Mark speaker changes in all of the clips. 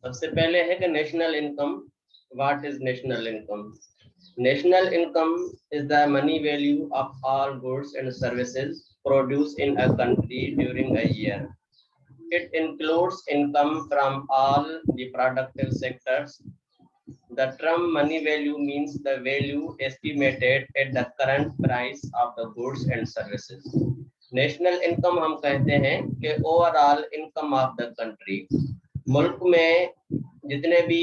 Speaker 1: सबसे पहले है कि national income. What is national income? National income is the money value of all goods and services produce in a country during a year. It includes income from all the productive sectors. The term money value means the value estimated at the current price of the goods and services. National income हम कहते हैं कि overall income of the country, मुल्क में जितने भी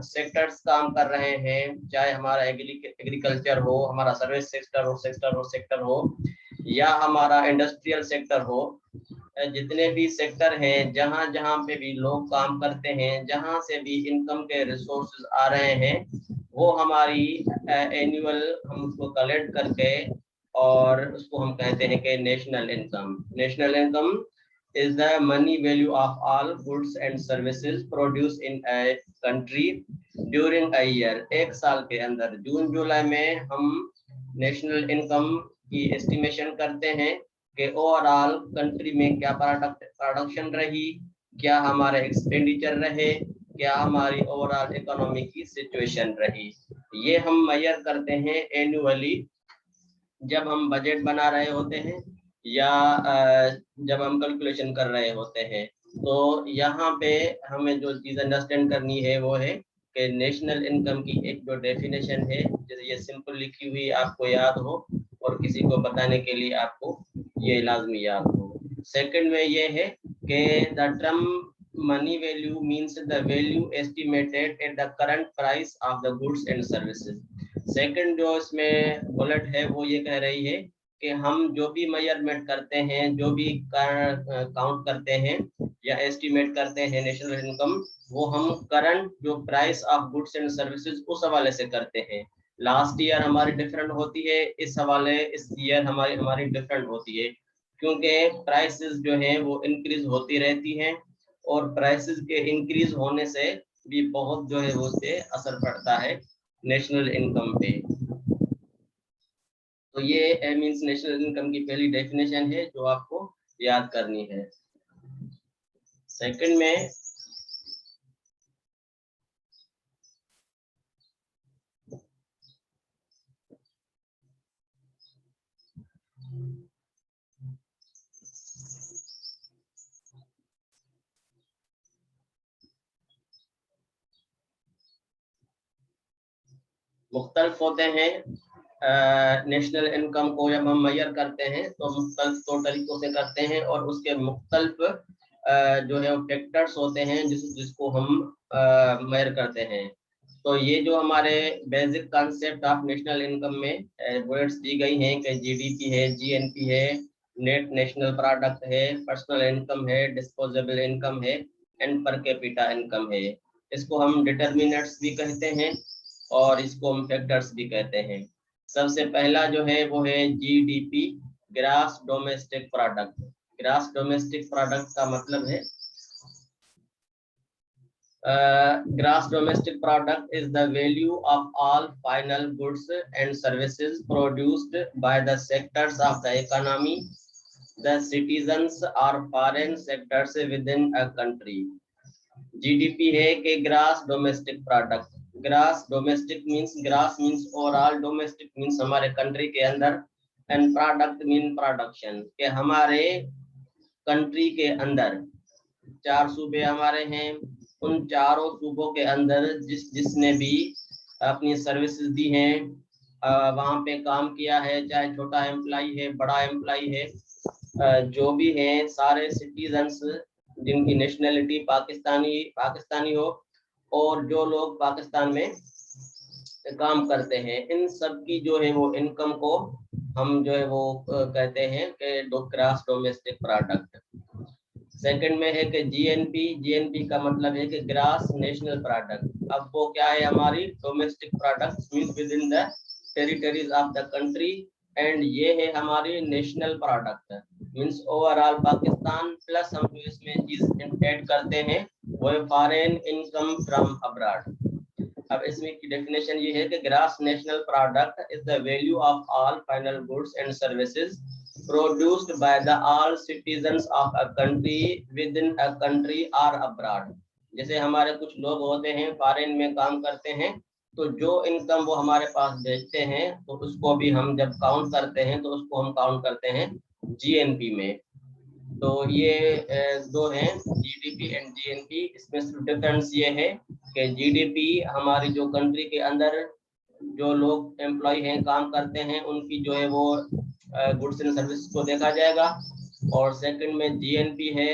Speaker 1: sectors काम कर रहे हैं, चाहे हमारा एग्रीकल्चर हो, हमारा सर्विस सेक्टर हो या हमारा इंडस्ट्रियल सेक्टर हो, जितने भी सेक्टर हैं, जहां जहां पे भी लोग काम करते हैं, जहां से भी इनकम के रिसोर्सेज आ रहे हैं, वो हमारी एनुअल हम उसको कलेक्ट करके और उसको हम कहते हैं कि national income. National income is the money value of all goods and services produced in a country during a year. एक साल के अंदर जून जुलाई में हम नेशनल इनकम की एस्टिमेशन करते हैं कि ओवरऑल कंट्री में क्या प्रोडक्शन रही, क्या हमारे एक्सपेंडिचर रहे, क्या हमारी ओवरऑल इकोनॉमी की सिचुएशन रही. ये हम मेजर करते हैं एनुअली जब हम बजट बना रहे होते हैं या जब हम कैलकुलेशन कर रहे होते हैं. तो यहाँ पे हमें जो चीज़ अंडरस्टैंड करनी है वो है कि नेशनल इनकम की एक जो डेफिनेशन है, जैसे ये सिंपल लिखी हुई आपको याद हो और किसी को बताने के लिए आपको ये लाजमी याद हो. सेकंड में ये है कि the term money value means the value estimated at the current price of the goods and services. Second जो इसमें बुलेट है वो ये कह रही है कि हम जो भी मेजरमेंट करते हैं, जो भी काउंट करते हैं या एस्टिमेट करते हैं नेशनल इनकम, वो हम करंट जो price of goods and services उस हवाले से करते हैं. लास्ट ईयर हमारी डिफरेंट होती है, इस ईयर हमारी डिफरेंट होती है, क्योंकि प्राइसेस जो हैं वो इंक्रीज होती रहती हैं और प्राइसेस के इंक्रीज होने से भी बहुत जो है वो उससे असर पड़ता है नेशनल इनकम पे. तो ये मींस नेशनल इनकम की पहली डेफिनेशन है जो आपको याद करनी है. सेकंड में मुख्तलिफ होते हैं. नेशनल इनकम को जब हम मेजर करते हैं तो मुख्तलिफ तरीकों से करते हैं और उसके मुख्तलिफ जो है फैक्टर्स होते हैं जिसको हम मेजर करते हैं. तो ये जो हमारे basic concept of national income में वर्ड्स दी गई हैं कि जीडीपी है, जीएनपी है, नेट नेशनल प्रोडक्ट है, पर्सनल इनकम है, डिस्पोजेबल इनकम है एंड पर कैपिटा इनकम है. इसको हम डिटर्मिनेंट्स भी कहते हैं और इसको हम फैक्टर्स भी कहते हैं. सबसे पहला जो है वो है GDP, gross domestic product. Gross domestic product का मतलब है gross domestic product is the value of all final goods and services produced by the sectors of the economy, the citizens or foreign sectors within a country. GDP है कि grass domestic product. Grass domestic means, grass means overall, domestic means हमारे country के अंदर, and product mean production, के हमारे country के अंदर 4 सूबे हमारे हैं, उन चारों सूबों के अंदर जिसने भी अपनी सर्विसेज दी हैं, वहाँ पे काम किया है, चाहे छोटा एम्प्लॉय है, बड़ा एम्प्लॉय है, जो भी हैं सारे सिटीजन्स जिनकी नेशनलिटी पाकिस्तानी हो और जो लोग पाकिस्तान में काम करते हैं, इन सब की जो है वो इनकम को हम जो है वो कहते हैं कि ग्रॉस डोमेस्टिक प्रोडक्ट. सेकंड में है कि जीएनपी का मतलब है कि ग्रॉस नेशनल प्रोडक्ट. अब वो क्या है, हमारी domestic product means with in the territories of the country, and ये है हमारी national product means overall Pakistan, plus हम जो इसमें चीज ऐड करते हैं वो है फॉरेन इनकम फ्रॉम अब्रॉड. अब इसमें की डेफिनेशन ये है कि gross national product is the value of all final goods and services produced by the all citizens of a country within a country or abroad. जैसे हमारे कुछ लोग होते हैं फॉरेन में काम करते हैं, तो जो इनकम वो हमारे पास भेजते हैं तो उसको भी हम जब काउंट करते हैं तो उसको हम काउंट करते हैं जीएनपी में। तो ये दो हैं, जीडीपी एंड जीएनपी। इसमें सिर्फ डिफरेंस ये है कि जीडीपी हमारी जो कंट्री के अंदर जो लोग एम्प्लॉय हैं, काम करते हैं, उनकी जो है वो गुड्स एंड सर्विस को देखा जाएगा। और सेकंड में जीएनपी है,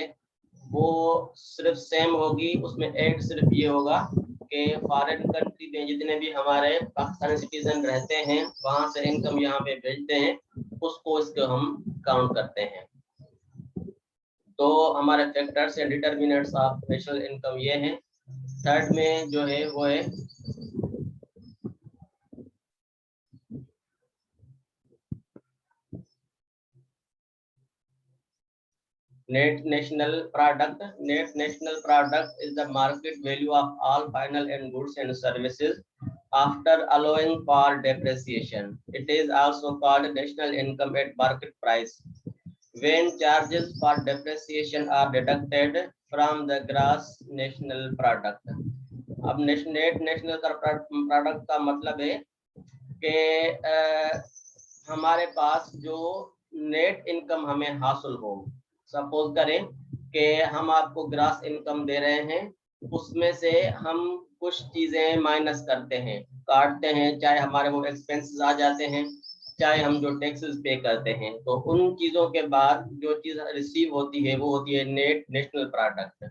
Speaker 1: वो सिर्फ सेम होगी, उसमें ऐड सिर्फ ये होगा कि फॉरेन कंट्री में जितने भी हमारे पाकिस्तानी सिटीजन रहते हैं वहां से इनकम यहाँ पे भेजते हैं, उसको इसको हम काउंट करते हैं। तो हमारे फैक्टर्स या डिटर्मिनेंट्स ऑफ नेशनल इनकम ये हैं। थर्ड में जो है वो है net national product. Net national product is the market value of all final and goods and services after allowing for depreciation. It is also called national income at market price when charges for depreciation are deducted from the gross national product. अब net national product का मतलब है कि हमारे पास जो net income हमें हासिल हो। सपोज करें कि हम आपको ग्रास इनकम दे रहे हैं, उसमें से हम कुछ चीजें माइनस करते हैं, काटते हैं, चाहे हमारे वो एक्सपेंसेस आ जाते हैं, चाहे हम जो टैक्सेस पे करते हैं, तो उन चीजों के बाद जो चीज रिसीव होती है वो होती है नेट नेशनल प्रोडक्ट।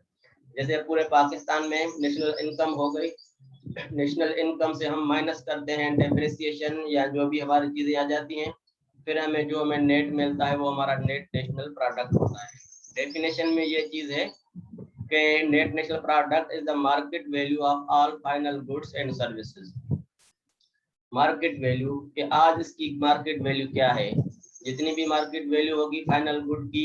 Speaker 1: जैसे पूरे पाकिस्तान में नेशनल इनकम हो गई, नेशनल इनकम से हम माइनस करते हैं डेप्रिसिएशन या जो भी हमारी चीजें आ जाती हैं, फिर हमें नेट मिलता है वो हमारा नेट नेशनल प्रोडक्ट होता है। डेफिनेशन में ये चीज है कि net national product is the market value of all final goods and services. Market value कि आज इसकी मार्केट वैल्यू क्या है, जितनी भी मार्केट वैल्यू होगी फाइनल गुड की।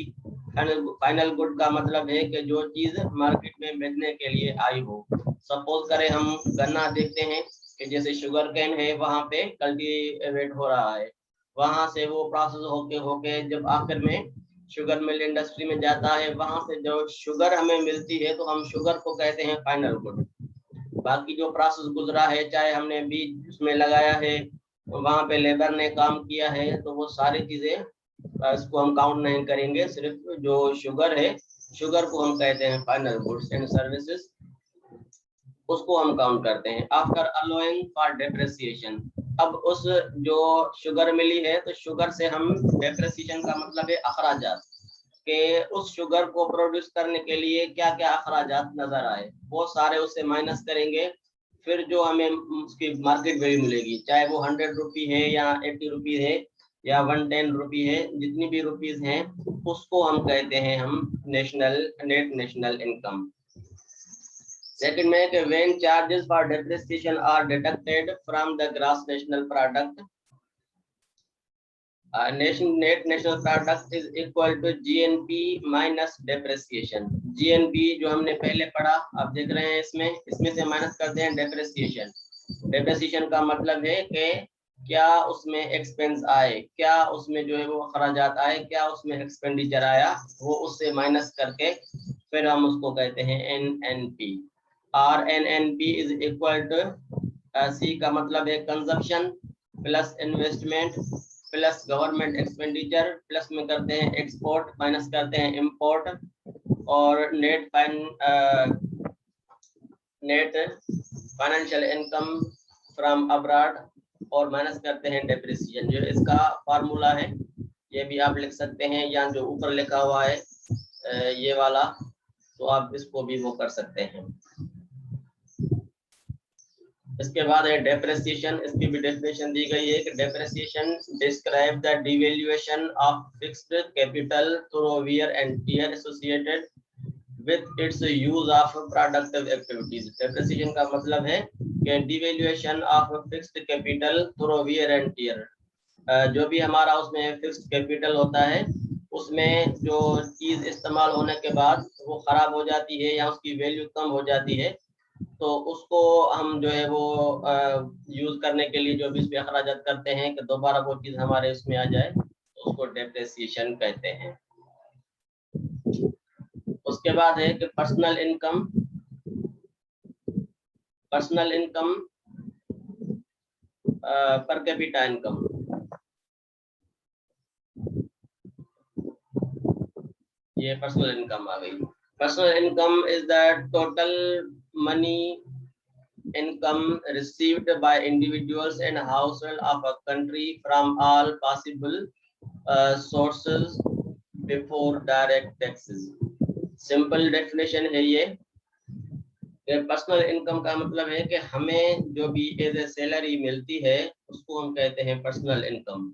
Speaker 1: फाइनल गुड का मतलब है कि जो चीज मार्केट में बेचने के लिए आई हो। सपोज करें हम गन्ना देखते हैं कि जैसे शुगर कैन है, वहां पे कल्टीवेट हो रहा है, वहां से वो प्रोसेस होके होके जब आखिर में शुगर मिल इंडस्ट्री में जाता है, वहां से जो शुगर हमें मिलती है तो हम शुगर को कहते हैं फाइनल गुड। बाकी जो प्रोसेस गुजरा है, चाहे हमने बीज उसमें लगाया है, वहां पे लेबर ने काम किया है, तो वो सारी चीजें इसको हम काउंट नहीं करेंगे। सिर्फ जो शुगर है, शुगर को हम कहते हैं फाइनल गुड्स एंड सर्विसेज, उसको हम काउंट करते हैं आफ्टर अलोइंग फॉर डेप्रिसिएशन। अब उस जो शुगर मिली है, तो शुगर से हम डेप्रिसिएशन का मतलब है अखराजात, कि उस शुगर को प्रोड्यूस करने के लिए क्या क्या अखराजात नजर आए, वो सारे उससे माइनस करेंगे। फिर जो हमें उसकी मार्केट वैल्यू मिलेगी, चाहे वो 100 रुपी है या 80 रुपी है या 110 रुपी है, जितनी भी रुपीज हैं, उसको हम कहते हैं हम नेट नेशनल इनकम। सेकंड में कि when charges for depreciation are deducted from the gross national product, net national product is equal to GNP minus depreciation। GNP जो हमने पहले पढ़ा, आप देख रहे हैं इसमें से माइनस करते हैं डेप्रिसिएशन। डेप्रिसिएशन का मतलब है कि क्या उसमें एक्सपेंस आए, क्या उसमें जो है वो खर्चात आए, क्या उसमें एक्सपेंडिचर आया, वो उससे माइनस करके फिर हम उसको कहते हैं NNP। RNNP is equal to C का मतलब है consumption plus investment plus government expenditure, plus में करते हैं एक्सपोर्ट, माइनस करते हैं इंपोर्ट, और net financial income from abroad, और माइनस करते हैं डेप्रिसिएशन। जो इसका फार्मूला है ये भी आप लिख सकते हैं, या जो ऊपर लिखा हुआ है ये वाला, तो आप इसको भी वो कर सकते हैं। इसके बाद है डेप्रिसिएशन। इसकी भी डेफिनेशन दी गई है कि depreciation describe the devaluation of fixed capital through wear and tear associated with its use of productive activities. Depreciation का मतलब है कि devaluation of fixed capital through wear and tear. जो भी हमारा उसमें फिक्स्ड कैपिटल होता है, उसमें जो चीज इस्तेमाल होने के बाद वो खराब हो जाती है या उसकी वैल्यू कम हो जाती है, तो उसको हम जो है वो यूज करने के लिए जो भी इसमें अखराजात करते हैं कि दोबारा वो चीज हमारे उसमें आ जाए, तो उसको डेप्रिसिएशन कहते हैं। उसके बाद है कि पर्सनल इनकम। पर्सनल इनकम, पर कैपिटा इनकम। ये पर्सनल इनकम आ गई। Personal income is the total money income received by individuals and household of a country from all possible sources before direct taxes। Simple definition है ये। Personal income का मतलब है कि हमें जो भी एज ए सैलरी मिलती है उसको हम कहते हैं पर्सनल इनकम।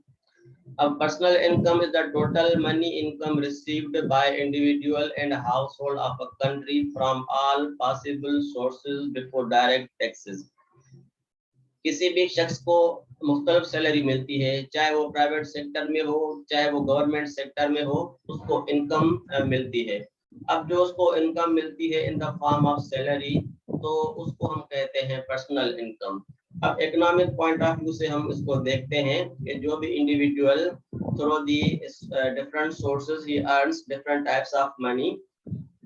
Speaker 1: अब personal income is the total money income received by individual and household of a country from all possible sources before direct taxes. किसी भी शख्स को मुख्तलिफ सैलरी मिलती है, चाहे वो प्राइवेट सेक्टर में हो चाहे वो गवर्नमेंट सेक्टर में हो, उसको इनकम मिलती है। अब जो उसको इनकम मिलती है in the form of salary, तो उसको हम कहते हैं पर्सनल इनकम। अब इकोनॉमिक पॉइंट ऑफ व्यू से हम इसको देखते हैं कि जो भी individual through the different sources he earns different types of money,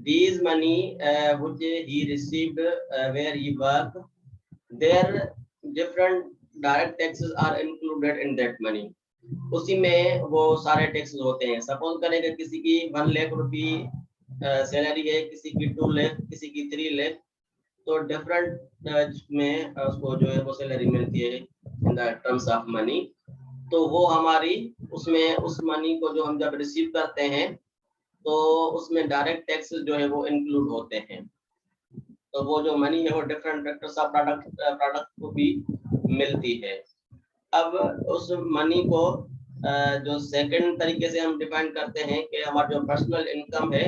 Speaker 1: these money which he received where he worked, their different direct taxes are included in that money। उसी में वो सारे टैक्सेस होते हैं। सपोज करें कि किसी की 1 लाख रुपी सैलरी है, किसी की 2 लाख, किसी की 3 लाख, तो डिफरेंट में उसको जो है वो सैलरी मिलती है in the terms of money. तो वो हमारी उसमें उस मनी को जो हम जब रिसीव करते हैं तो उसमें डायरेक्ट टैक्सेस जो है वो इंक्लूड होते हैं। तो वो जो मनी है वो डिफरेंट फैक्टर्स ऑफ प्रोडक्ट को भी मिलती है। अब उस मनी को जो सेकंड तरीके से हम डिफाइन करते हैं कि हमारा जो पर्सनल इनकम है,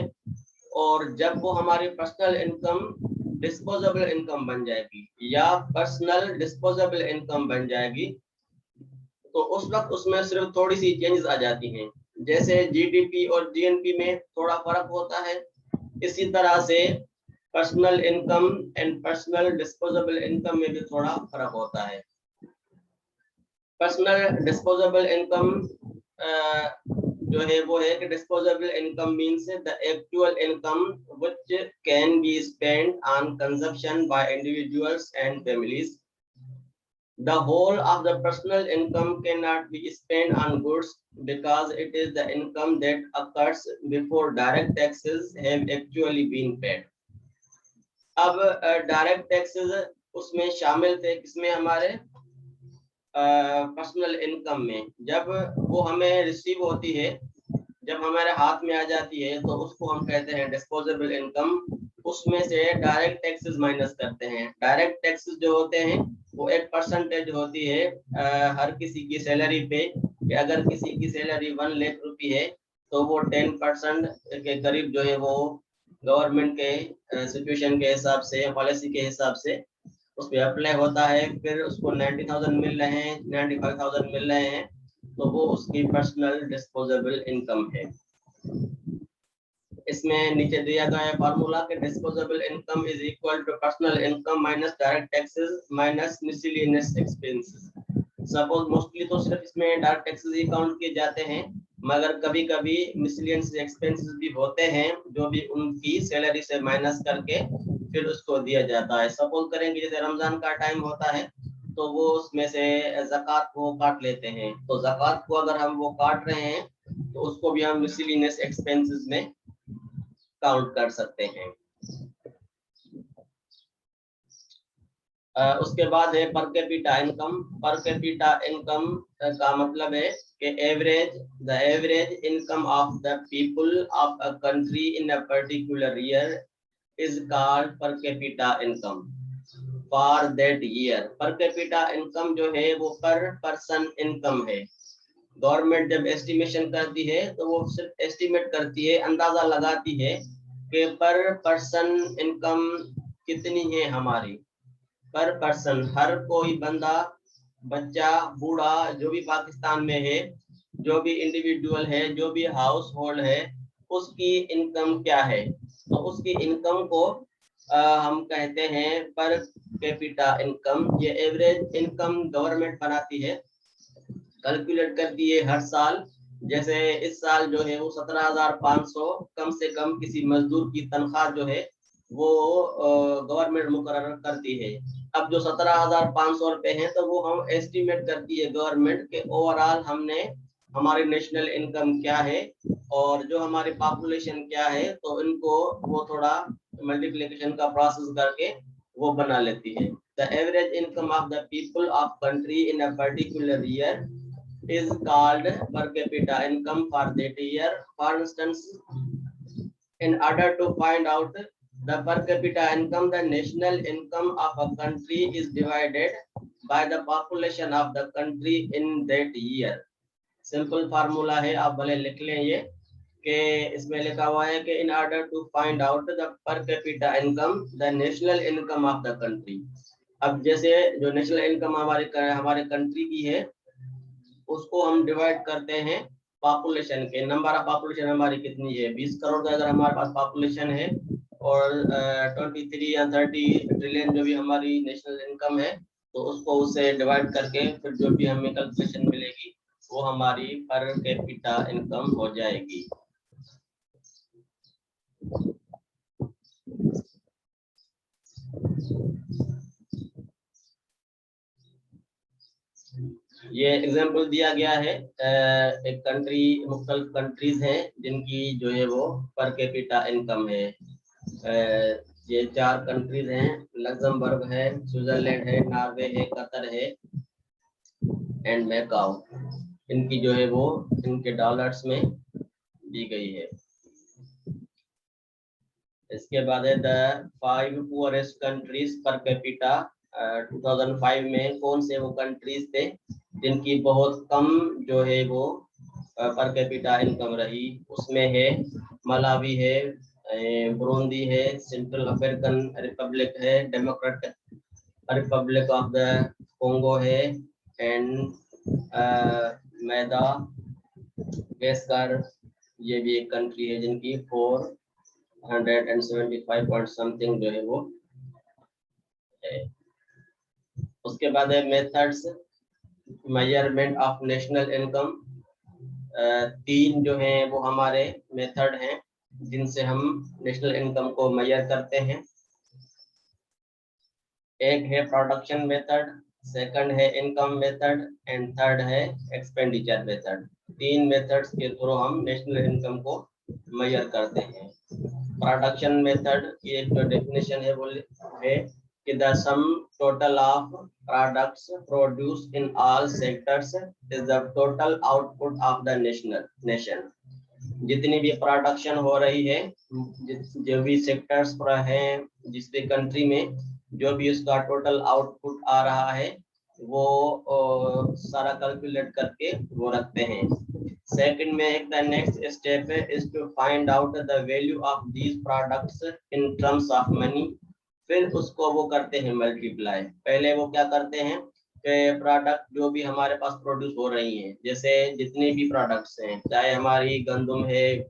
Speaker 1: और जब वो हमारी पर्सनल इनकम डिस्पोजेबल इनकम बन जाएगी या पर्सनल डिस्पोजेबल इनकम बन जाएगी, तो उस वक्त उसमें सिर्फ थोड़ी सी चेंजेस आ जाती हैं। जैसे जीडीपी और जीएनपी में थोड़ा फर्क होता है, इसी तरह से personal income and personal disposable income में भी थोड़ा फर्क होता है। पर्सनल डिस्पोजेबल इनकम जो है वो है कि disposable income means the actual income which can be spent on consumption bye individuals and families. The whole of the personal income cannot be spent on goods because it is the income that occurs before direct taxes have actually been paid। अब direct taxes उसमें शामिल थे किसमें, हमारे personal income में। जब वो हमें रिसीव होती है, जब हमारे हाथ में आ जाती है, तो उसको हम कहते हैं डिस्पोजेबल इनकम। उसमें से डायरेक्ट टैक्सेस माइनस करते हैं। डायरेक्ट टैक्सेस जो होते हैं वो एक परसेंटेज होती है हर किसी की सैलरी पे, कि अगर किसी की सैलरी 1 लाख रुपी है तो वो 10% के करीब जो है वो गवर्नमेंट के सिचुएशन के हिसाब से, पॉलिसी के हिसाब से उस पर अप्लाई होता है। फिर उसको 90,000 मिल रहे हैं, 95,000 मिल रहे हैं, तो वो उसकी पर्सनल डिस्पोजेबल इनकम है। इसमें नीचे दिया गया है फार्मूला कि disposable income is equal to personal income minus direct taxes minus miscellaneous expenses. Suppose mostly तो सिर्फ इसमें डायरेक्ट टैक्सेस ही काउंट किए जाते हैं, मगर कभी कभी मिसलेनियस एक्सपेंसेस भी होते हैं जो भी उनकी सैलरी से माइनस करके फिर उसको दिया जाता है। सपोज करेंगे जैसे रमजान का टाइम होता है तो वो उसमें से ज़कात को काट लेते हैं, तो ज़कात को अगर हम वो काट रहे हैं तो उसको भी हम मिसलेनियस एक्सपेंसेस में काउंट कर सकते हैं। उसके बाद है पर कैपिटा इनकम। पर कैपिटा इनकम का मतलब है कि the average income of the people of a country in a particular year is called पर capita income for that year. पर कैपिटा इनकम जो है वो पर पर्सन इनकम है। गवर्नमेंट जब एस्टिमेशन करती है तो वो सिर्फ एस्टिमेट करती है, अंदाजा लगाती है कि पर पर्सन इनकम कितनी है हमारी। पर पर्सन हर कोई बंदा, बच्चा, बूढ़ा जो भी पाकिस्तान में है, जो भी इंडिविजुअल है, जो भी हाउस होल्ड है, उसकी इनकम क्या है, तो उसकी इनकम को हम कहते हैं पर कैपिटा इनकम। ये एवरेज इनकम गवर्नमेंट बनाती है, कैलकुलेट करती है हर साल। जैसे इस साल जो है वो 17,500 कम से कम किसी मजदूर की तनख्वाह जो है वो गवर्नमेंट मुकर्रर करती है। अब जो 17,500 रुपए हैं तो वो हम एस्टिमेट करती है गवर्नमेंट के ओवरऑल हमने हमारी नेशनल इनकम क्या है और जो हमारी पॉपुलेशन क्या है, तो इनको वो थोड़ा मल्टीप्लिकेशन का प्रोसेस करके वो बना लेती है। The average income of the people of country in a particular year is called per capita income for that year. For instance, in order to find out the per capita income, the national income of a country is divided by the population of the country in that year. Simple formula है, आप भले लिख लें ये कि इसमें लिखा हुआ है कि in order to find out the per capita income the national income of the country. अब जैसे जो नेशनल इनकम हमारे कंट्री की है उसको हम डिवाइड करते हैं पॉपुलेशन के, नंबर ऑफ पॉपुलेशन हमारी कितनी है, 20 करोड़ का अगर हमारे पास पॉपुलेशन है और 23 या 30 ट्रिलियन जो भी हमारी नेशनल इनकम है, तो उसको उससे डिवाइड करके फिर जो भी हमें कैलकुलेशन मिलेगी वो हमारी पर कैपिटा इनकम हो जाएगी। ये एग्जांपल दिया गया है, एक कंट्री, मुख्तलिफ कंट्रीज हैं जिनकी जो है वो पर कैपिटा इनकम है। ये 4 कंट्रीज हैं, लग्जमबर्ग है, स्विट्जरलैंड है, नॉर्वे है, कतर है एंड मैकाओ। इनकी जो है वो इनके डॉलर्स में दी गई है। इसके बाद है the 5 poorest countries per capita. 2005 में कौन से वो कंट्रीज थे जिनकी बहुत कम जो है वो पर कैपिटा इनकम रही? उसमें है मलावी है, बुरुंडी है, सेंट्रल अफ्रीकन रिपब्लिक है, democratic Republic of the Congo है एंड मैदागास्कर, ये भी एक कंट्री है जिनकी 475 पॉइंट समथिंग जो है वो है। उसके बाद है methods measurement of national income. 3 जो हैं वो हमारे मेथड हैं जिनसे हम नेशनल इनकम को मेजर करते हैं। एक है प्रोडक्शन मेथड, सेकंड है इनकम मेथड एंड थर्ड है एक्सपेंडिचर मेथड। 3 मेथड्स के थ्रू हम नेशनल इनकम को मेजर करते हैं। प्रोडक्शन मेथड की एक जो डेफिनेशन है वो है कि the sum total of products produce in all sectors is the total output of the nation. जितनी भी प्रोडक्शन हो रही है, जो भी सेक्टर्स पर हैं जिस भी कंट्री में, जो भी उसका टोटल आउटपुट आ रहा है वो सारा कैलकुलेट करके वो रखते हैं। सेकंड में एक the next step is to find out the value of these products in terms of money. फिर उसको वो करते हैं मल्टीप्लाई। पहले वो क्या करते हैं कि प्रोडक्ट जो भी हमारे पास प्रोड्यूस हो रही हैं, जैसे जितने भी प्रोडक्ट्स हैं, चाहे हमारी गंदम है,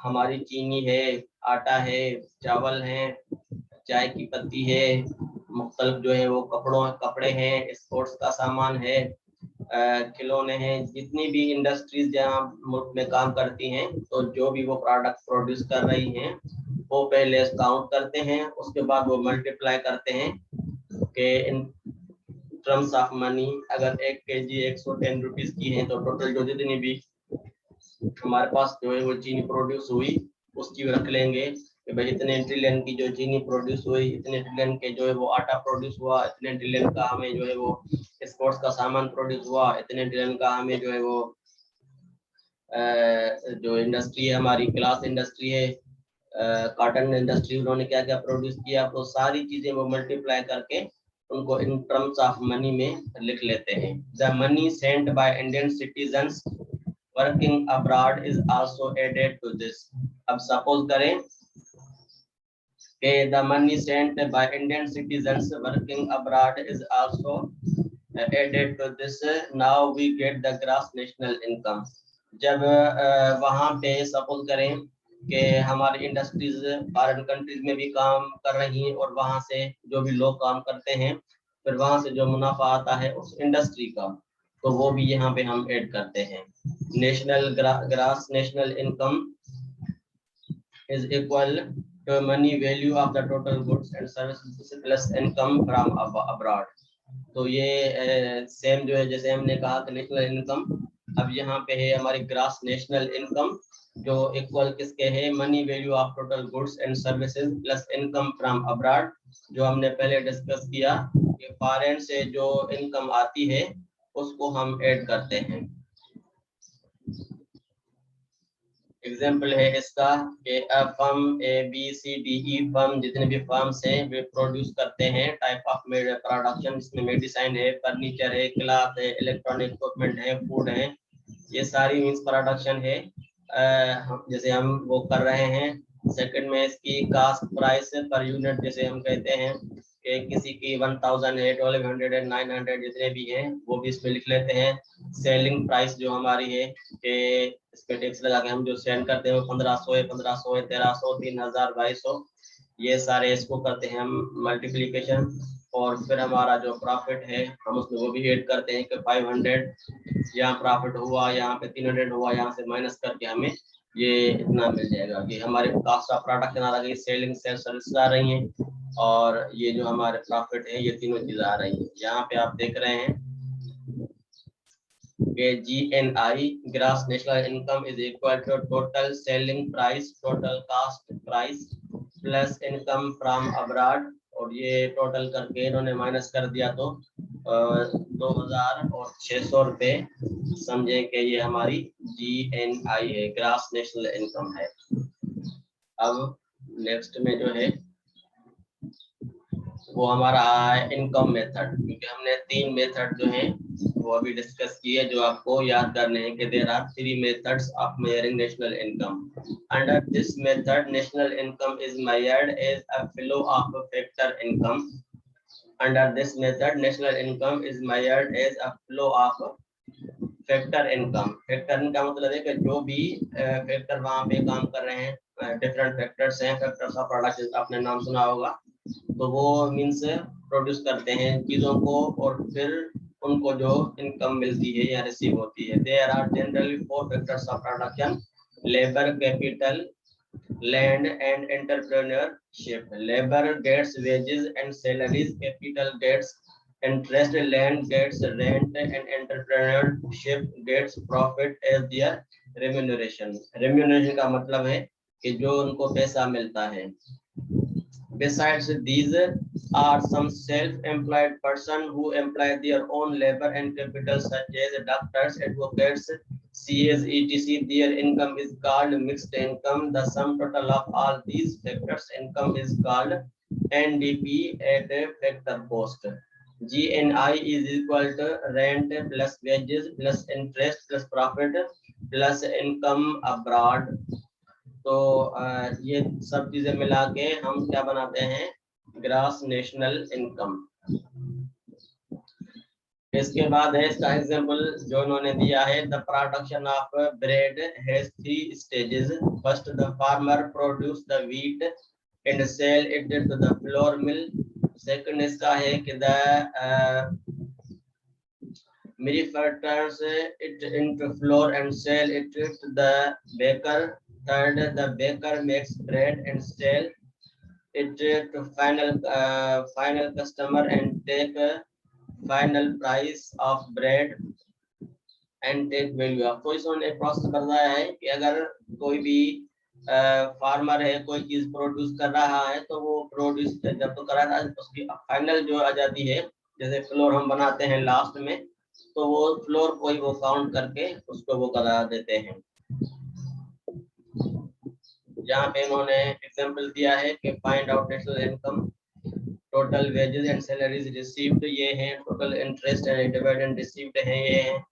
Speaker 1: हमारी चीनी है, आटा है, चावल है, चाय की पत्ती है, मुख्तलिफ जो है वो कपड़े हैं, स्पोर्ट्स का सामान है, खिलौने हैं, जितनी भी इंडस्ट्रीज जहाँ मुल्क में काम करती हैं, तो जो भी वो प्रोडक्ट प्रोड्यूस कर रही हैं वो पहले काउंट करते हैं, उसके बाद वो मल्टीप्लाई करते हैं कि इन टर्म्स ऑफ मनी अगर 1 kg 110 रुपीज की है तो टोटल जो जितनी भी हमारे पास जो है वो चीनी प्रोड्यूस हुई उसकी रख लेंगे कि भाई इतने ट्रिलियन की जो चीनी प्रोड्यूस हुई, इतने ट्रिलियन के जो है वो आटा प्रोड्यूस हुआ, इतने ट्रिलियन का हमें जो है वो स्पोर्ट्स का सामान प्रोड्यूस हुआ, इतने ट्रिलियन का हमें जो है वो जो इंडस्ट्री है हमारी, ग्लास इंडस्ट्री है, कॉटन इंडस्ट्री, उन्होंने क्या क्या प्रोड्यूस किया, तो सारी चीजें वो मल्टीप्लाई करके उनको इन टर्म्स ऑफ मनी में लिख लेते हैं। The money sent by Indian citizens working abroad is also added to this. अब सपोज करें कि the money sent by Indian citizens working abroad is also added to this, now we get the gross national income. जब वहाँ पे suppose करें कि हमारी industries foreign countries में भी काम कर रही हैं और वहाँ से जो भी लोग काम करते हैं, फिर वहाँ से जो मुनाफा आता है उस इंडस्ट्री का, तो वो भी यहाँ पे हम ऐड करते हैं। National gross national income is equal to money value of the total goods and services plus income from abroad. तो ये सेम जो है जैसे हमने कहा कि नेशनल इनकम, अब यहाँ पे है हमारी ग्रास नेशनल इनकम जो इक्वल किसके है, money value of total goods and services plus income from abroad, जो हमने पहले डिस्कस किया कि फॉरेन से जो इनकम आती है उसको हम ऐड करते हैं। एग्जाम्पल है इसका कि फर्म ABCDE फर्म, जितने भी फर्म्स हैं वे प्रोड्यूस करते हैं टाइप ऑफ प्रोडक्शन, जिसमें मेडिसिन है, फर्नीचर है, क्लॉथ है, इलेक्ट्रॉनिक इक्विपमेंट है, फूड है, ये सारी मीन्स प्रोडक्शन है जैसे हम वो कर रहे हैं। सेकंड में इसकी कास्ट प्राइस पर यूनिट, जैसे हम कहते हैं कि किसी की 1000 है, 1200 है, 900 जितने भी हैं वो भी इसमें लिख लेते हैं। सेलिंग प्राइस जो हमारी है कि इस पे टैक्स लगा के हम जो सेल करते हैं वो 1500 है, 1500 है, 1300, 3000, 2200, ये सारे इसको करते हैं हम मल्टीप्लीकेशन। और फिर हमारा जो प्रॉफिट है हम उसमें वो भी ऐड करते हैं कि 500 यहाँ प्रॉफिट हुआ, यहाँ पे 300 हुआ, यहाँ से माइनस करके हमें ये इतना मिल जाएगा कि हमारे कास्ट ऑफ प्रोडक्शन आ रही है, सेलिंग सेल सर्विस आ रही हैं, और ये जो हमारे प्रॉफिट है ये तीनों चीजें आ रही हैं। यहाँ पे आप देख रहे हैं GNI gross national income is equal to total selling price, total cost price plus income from abroad, और ये टोटल करके इन्होंने माइनस कर दिया तो 2600 रुपये समझे कि ये हमारी GNI है, ग्रास नेशनल इनकम है। अब नेक्स्ट में जो है वो हमारा इनकम मेथड, क्योंकि हमने 3 मेथड जो हैं वो अभी डिस्कस किए जो आपको याद करने हैं कि there are 3 methods of measuring national income. Under this method national income is measured as a flow of factor income. Under this method national income is measured as a flow of factor income. Factor income का मतलब है कि जो भी factor वहाँ पे काम कर रहे हैं, डिफरेंट फैक्टर्स हैं, फैक्टर्स ऑफ प्रोडक्ट आपने नाम सुना होगा, तो वो मीन्स प्रोड्यूस करते हैं चीजों को और फिर उनको जो इनकम मिलती है या रिसीव होती है। There are generally 4 factors of production, labour, capital, land and entrepreneurship. Labour gets wages and salaries, capital gets interest, land gets rent and entrepreneurship gets profit as their remuneration. Remuneration का मतलब है कि जो उनको पैसा मिलता है। Besides these are some self-employed person who employ their own labor and capital, such as doctors, advocates, CAs, etc. Their income is called mixed income. The sum total of all these factors income is called NDP at factor cost. GNI is equal to rent plus wages plus interest plus profit plus income abroad. तो ये सब चीजें मिला के हम क्या बनाते हैं, ग्रास नेशनल इनकम। इसके बाद है इसका एग्जांपल जो इन्होंने दिया है, the production of bread has 3 stages. First the farmer produce the wheat and sell it to the flour mill. Second इसका है कि the manufacturers it into flour and sell it to the baker. Third, the baker makes bread and sell it to final customer and take final price of bread and take value of। तो इसमें एक process बताया है कि अगर कोई भी farmer है कोई चीज प्रोड्यूस कर रहा है तो वो प्रोड्यूस जब तो कर रहा है उसकी फाइनल जो आ जाती है, जैसे फ्लोर हम बनाते हैं लास्ट में, तो वो फ्लोर को ही वो काउंट करके उसको वो करा देते हैं। यहाँ पे इन्होंने एग्जांपल दिया है कि find out national income, total wages and salaries received ये हैं, total interest and dividend received है ये हैं।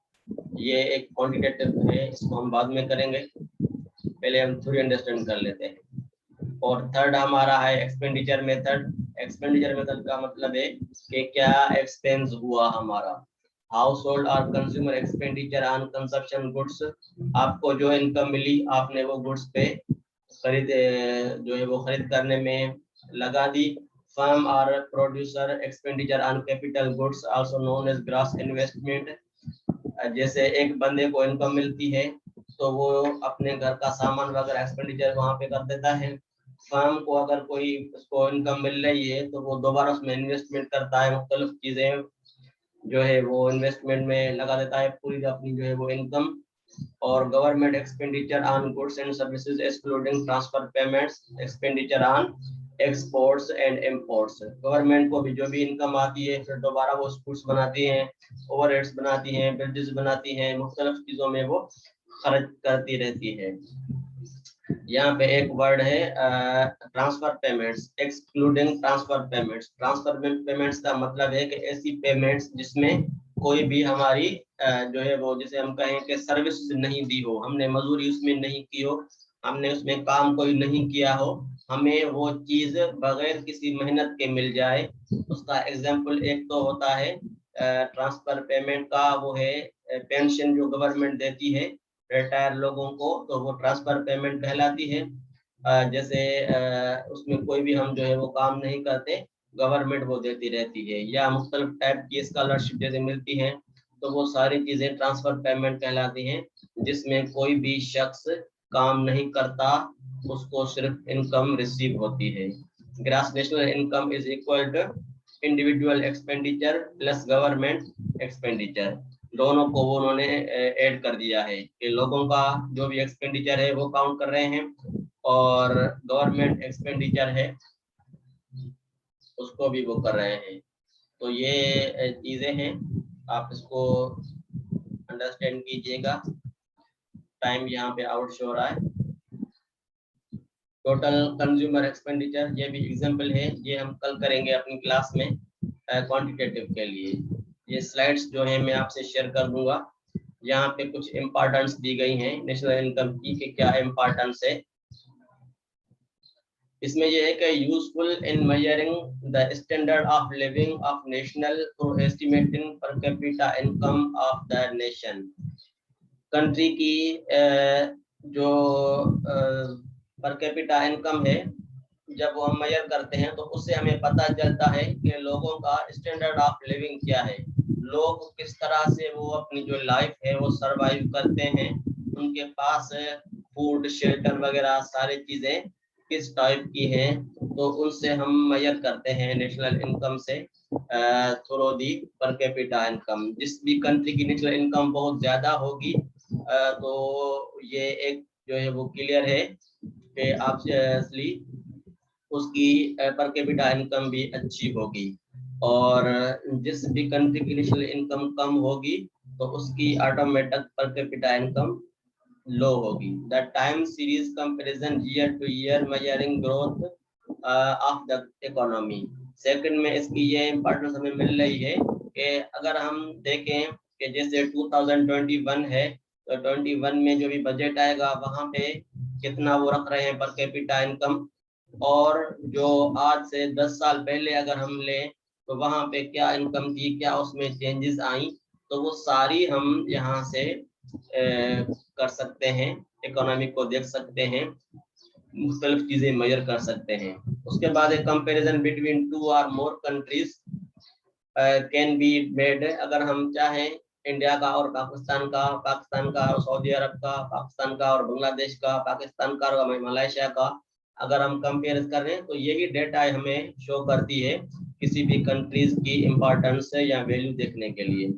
Speaker 1: ये एक क्वांटिटेटिव है, इसको हम बाद में करेंगे, पहले हम थोड़ी अंडरस्टैंड कर लेते हैं। और थर्ड हमारा है एक्सपेंडिचर मेथड। एक्सपेंडिचर मेथड का मतलब है कि क्या एक्सपेंस हुआ हमारा, हाउस होल्ड और consumer expenditure on consumption goods. आपको जो इनकम मिली आपने वो गुड्स पे खरीद जो है वो खरीद करने में लगा दी। फर्म और producer expenditure on capital goods also known as gross investment. जैसे एक बंदे को इनकम मिलती है तो वो अपने घर का सामान वगैरह एक्सपेंडिचर वहां पे कर देता है, फर्म को अगर कोई उसको इनकम मिल रही है तो वो दोबारा उसमें इन्वेस्टमेंट करता है, मुख्तलिफ चीजें जो है वो इन्वेस्टमेंट में लगा देता है पूरी अपनी जो है वो इनकम। और government expenditure on goods and services excluding transfer payments, expenditure on exports and imports. Government को भी जो भी इनकम आती है फिर दोबारा वो स्कूल्स बनाती हैं, ओवरहेड्स बनाती हैं, ब्रिजेस बनाती हैं, मुख्तलिफ चीजों में वो खर्च करती रहती है। यहाँ पे एक वर्ड है transfer payments, excluding transfer payments. Transfer payments का मतलब है कि ऐसी पेमेंट्स जिसमें कोई भी हमारी जो है वो, जैसे हम कहें कि सर्विस नहीं दी हो, हमने मजदूरी उसमें नहीं की हो, हमने उसमें काम कोई नहीं किया हो, हमें वो चीज बगैर किसी मेहनत के मिल जाए। उसका एग्जाम्पल एक तो होता है ट्रांसफर पेमेंट का, वो है पेंशन जो गवर्नमेंट देती है रिटायर लोगों को, तो वो ट्रांसफर पेमेंट कहलाती है। जैसे उसमें कोई भी हम जो है वो काम नहीं करते, गवर्नमेंट वो देती रहती है। या मुख्तलिफ टाइप की स्कॉलरशिप जैसे मिलती हैं, तो वो सारी चीजें ट्रांसफर पेमेंट कहलाती हैं, जिसमें कोई भी शख्स काम नहीं करता, उसको सिर्फ इनकम रिसीव होती है। Gross national income is equal to individual expenditure plus government expenditure. दोनों को उन्होंने ऐड कर दिया है कि लोगों का जो भी एक्सपेंडिचर है वो काउंट कर रहे हैं, और गवर्नमेंट एक्सपेंडिचर है उसको भी वो कर रहे हैं। तो ये चीजें हैं, आप इसको अंडरस्टैंड कीजिएगा। टाइम यहाँ पे आउट शो हो रहा है। टोटल कंज्यूमर एक्सपेंडिचर, ये भी एग्जांपल है, ये हम कल करेंगे अपनी क्लास में क्वांटिटेटिव के लिए। ये स्लाइड्स जो है मैं आपसे शेयर कर दूंगा। यहाँ पे कुछ इम्पोर्टेंस दी गई हैं नेशनल इनकम की कि क्या इम्पोर्टेंस है। इसमें ये है कि useful in measuring the standard of living of national through estimating पर capita income of the nation. Country की जो पर कैपिटा इनकम है, जब वो हम मेजर करते हैं तो उससे हमें पता चलता है कि लोगों का स्टैंडर्ड ऑफ लिविंग क्या है, लोग किस तरह से वो अपनी जो लाइफ है वो सरवाइव करते हैं, उनके पास फूड शेल्टर वगैरह सारी चीजें किस टाइप की हैं। तो उनसे हम मेजर करते हैं नेशनल इनकम से थ्रू दी पर कैपिटा इनकम। जिस भी कंट्री की नेशनल इनकम बहुत ज्यादा होगी तो ये एक जो है वो क्लियर है कि ऑब्वियसली उसकी पर कैपिटा इनकम भी अच्छी होगी। और जिस भी कंट्री की नेशनल इनकम कम होगी तो उसकी ऑटोमेटिक पर कैपिटा इनकम लो होगी। The time series comparison year two year measuring growth of the economy. Second में इसकी ये इम्पोर्टेंस हमें मिल रही है कि अगर हम देखें कि जैसे 2021 है तो 21 में जो भी बजट आएगा वहां पे कितना वो रख रहे हैं पर कैपिटा इनकम, और जो आज से 10 साल पहले अगर हम लें तो वहां पे क्या इनकम थी, क्या उसमें चेंजेस आई, तो वो सारी हम यहाँ से कर सकते हैं, इकोनॉमी को देख सकते हैं, मुख्तलिफ चीजें मेजर कर सकते हैं। उसके बाद एक कंपैरिजन बिटवीन टू और मोर कंट्रीज कैन बी मेड। अगर हम चाहें इंडिया का और पाकिस्तान का, पाकिस्तान का और सऊदी अरब का, पाकिस्तान का और बांग्लादेश का, पाकिस्तान का और मलेशिया का अगर हम कंपेयर करें तो यही डेटा हमें शो करती है किसी भी कंट्रीज की इम्पोर्टेंस या वैल्यू देखने के लिए।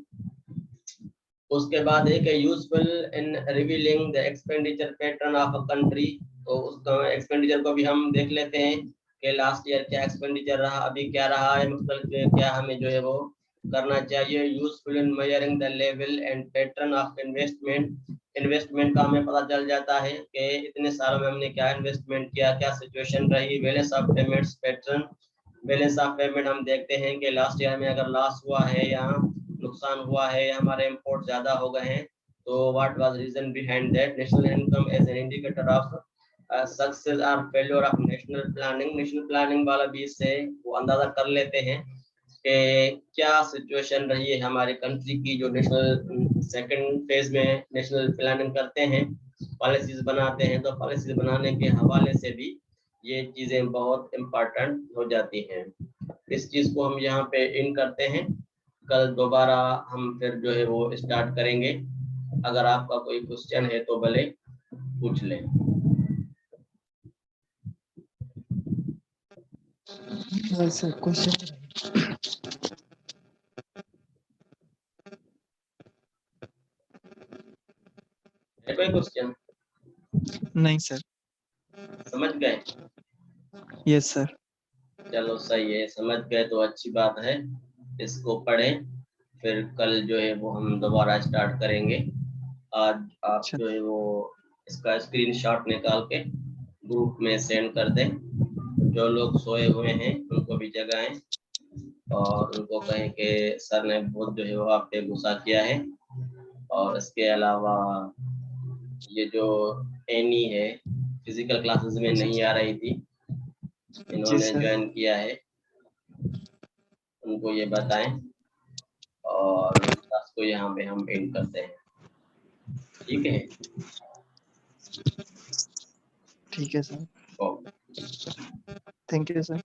Speaker 1: उसके बाद एक useful in revealing the expenditure pattern of a country. तो उस एक्सपेंडिचर को भी हम देख लेते हैं कि लास्ट ईयर क्या एक्सपेंडिचर रहा, अभी क्या रहा है, मतलब क्या हमें जो है वो करना चाहिए। Useful in measuring the level and pattern of investment. Investment का हमें पता चल जाता है कि इतने सालों में हमने क्या इन्वेस्टमेंट किया, क्या सिचुएशन रही। Balance of payments pattern, balance of payment हम देखते हैं कि लास्ट ईयर में अगर लॉस हुआ है या नुकसान हुआ है, हमारे इंपोर्ट ज्यादा हो गए हैं, तो what was reason behind that. National income as an indicator of success और failure of national planning. National planning वाला भी इससे वो अंदाजा कर लेते हैं कि क्या सिचुएशन रही है हमारे कंट्री की, जो नेशनल सेकंड फेज में नेशनल प्लानिंग करते हैं, पॉलिसीज बनाते हैं, तो पॉलिसीज बनाने के हवाले से भी ये चीजें बहुत इम्पोर्टेंट हो जाती हैं। इस चीज को हम यहाँ पे इन करते हैं, कल दोबारा हम फिर जो है वो स्टार्ट करेंगे। अगर आपका कोई क्वेश्चन है तो भले पूछ लें।
Speaker 2: सर क्वेश्चन
Speaker 1: है कोई क्वेश्चन?
Speaker 2: नहीं सर।
Speaker 1: समझ गए?
Speaker 2: Yes sir.
Speaker 1: चलो सही है, समझ गए तो अच्छी बात है। इसको पढ़ें, फिर कल जो है वो हम दोबारा स्टार्ट करेंगे। आज आप
Speaker 2: अच्छा
Speaker 1: जो है वो इसका स्क्रीनशॉट निकाल के ग्रुप में सेंड कर दें। जो लोग सोए हुए हैं उनको भी जगाएं और उनको कहें कि सर ने बहुत जो है वो आप पे गुस्सा किया है। और इसके अलावा ये जो एनी है, फिजिकल क्लासेस में नहीं आ रही थी,
Speaker 2: जी
Speaker 1: इन्होंने
Speaker 2: सर।
Speaker 1: ज्वाइन किया है, उनको ये बताएं और क्लास को यहाँ पे हम एंड करते हैं। ठीक है?
Speaker 2: ठीक है sir.
Speaker 1: Okay.
Speaker 2: Thank you sir.